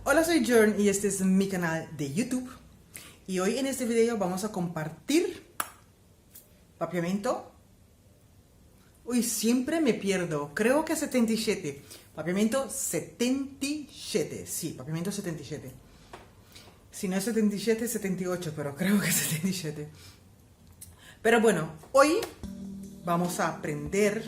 Hola, soy Jern y este es mi canal de YouTube. Y hoy en este video vamos a compartir papiamento. Uy, siempre me pierdo. Creo que 77. Papiamento 77. Sí, papiamento 77. Si no es 77, 78, pero creo que es 77. Pero bueno, hoy vamos a aprender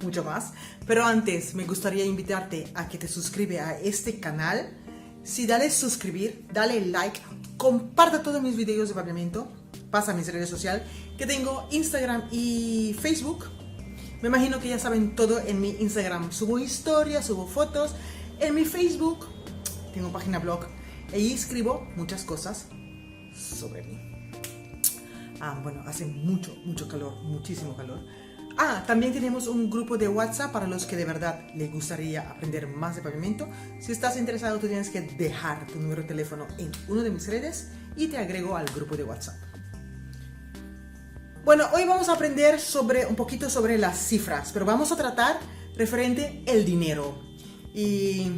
mucho más. Pero antes me gustaría invitarte a que te suscribas a este canal. Si dale suscribir, dale like, comparta todos mis videos de papiamento, pasa a mis redes sociales, que tengo Instagram y Facebook. Me imagino que ya saben todo. En mi Instagram subo historias, subo fotos. En mi Facebook tengo página blog y escribo muchas cosas sobre mí. Bueno, hace mucho calor, muchísimo calor. También tenemos un grupo de WhatsApp para los que de verdad les gustaría aprender más de papiamento. Si estás interesado, tú tienes que dejar tu número de teléfono en una de mis redes y te agrego al grupo de WhatsApp. Bueno, hoy vamos a aprender un poquito sobre las cifras, pero vamos a tratar referente el dinero. Y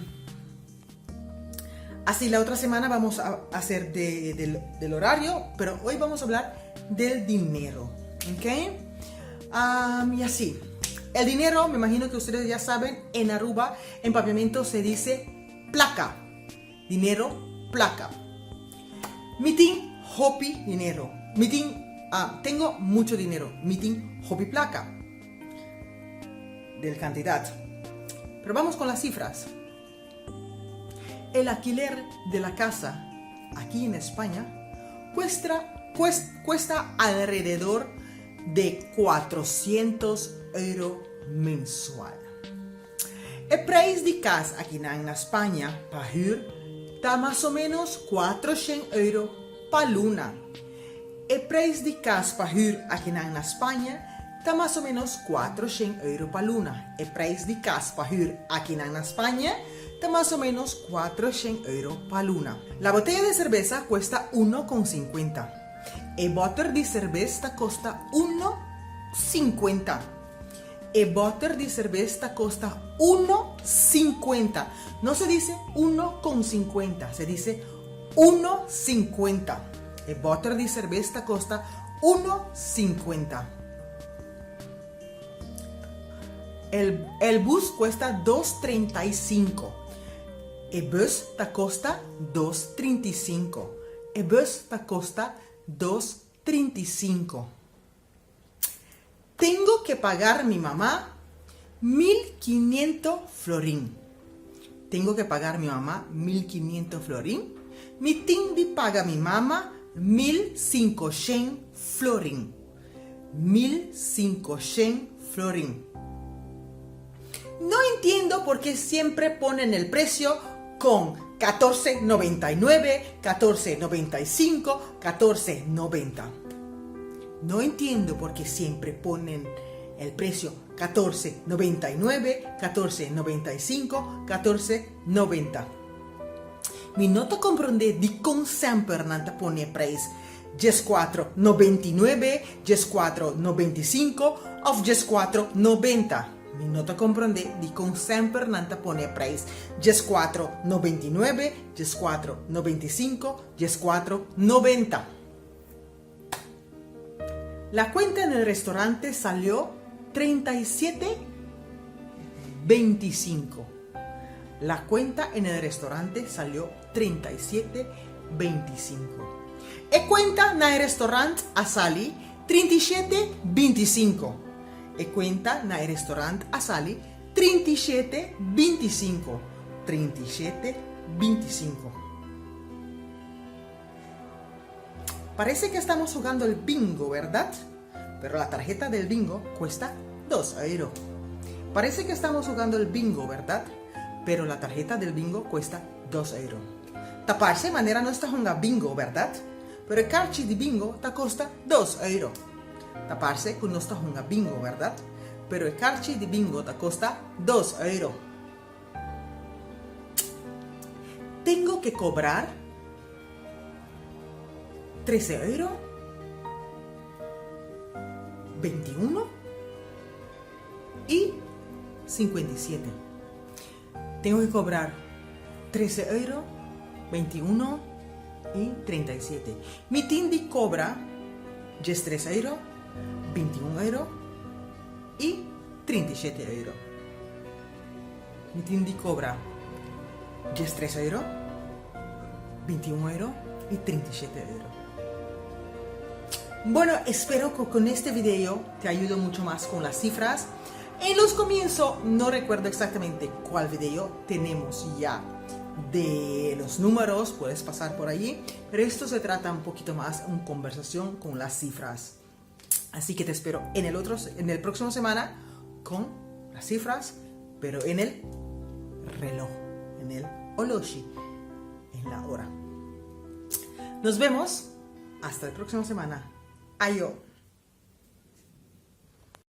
así la otra semana vamos a hacer del horario, pero hoy vamos a hablar del dinero, ¿ok? Y así, el dinero, me imagino que ustedes ya saben, en Aruba, en papiamento se dice placa. Dinero, placa. Mitin, hopi, dinero. Mitin, tengo mucho dinero. Mitin, hopi, placa. Del cantidad. Pero vamos con las cifras. El alquiler de la casa aquí en España cuesta alrededor de 400 € mensual. El precio de casa aquí en España para huur está más o menos 400 € para luna. El precio de casa para huur aquí en España está más o menos 400 € para luna. El precio de casa para huur aquí en España está más o menos 400 € para luna. La botella de cerveza cuesta 1,50. El botter de cerveza costa 1,50. El botter de cerveza costa 1,50. No se dice 1,50, se dice 1,50. El botter de cerveza costa 1,50. El bus cuesta 2,35. El bus te costa 2,35. El bus te costa 2,35. Tengo que pagar a mi mamá 1.500 florín. Tengo que pagar a mi mamá 1.500 florín. Mi tindi paga a mi mamá 1.500 florín. 1.500 florín. No entiendo por qué siempre ponen el precio con 14,99, 14,95, 14,90. No entiendo por qué siempre ponen el precio 14,99, 14,95, 14,90. Mi nota comprende di con sempre non pone precio 14,99, 14,95 of 14,90. Mi nota comprende di con sempre non pone precio 14,99, 14,95, 14,90. La cuenta en el restaurante salió 37,25. La cuenta en el restaurante salió 37,25. E cuenta en el restaurante a sali 37,25. E cuenta en el restaurante a sali 37,25. 37,25. Parece que estamos jugando el bingo, ¿verdad? Pero la tarjeta del bingo cuesta 2 €. Parece que estamos jugando el bingo, ¿verdad? Pero la tarjeta del bingo cuesta 2 €. Taparse de manera no está jugando bingo, ¿verdad? Pero el carci di bingo te costa 2 €. Taparse con no está jugando bingo, ¿verdad? Pero el carci di bingo te costa 2 €. Tengo que cobrar 13 €, 21 y 57. Tengo que cobrar 13 €, 21 y 37. Mi tindi cobra 13 euro, 21 euro y 37 euro. Mi tindi cobra 13 euro, 21 euro y 37 euro. Bueno, espero que con este video te ayude mucho más con las cifras. En los comienzos no recuerdo exactamente cuál video tenemos ya de los números, puedes pasar por allí, pero esto se trata un poquito más en conversación con las cifras. Así que te espero en el próximo semana con las cifras, pero en el reloj, en el oloshi, en la hora. Nos vemos hasta la próxima semana. Ayo.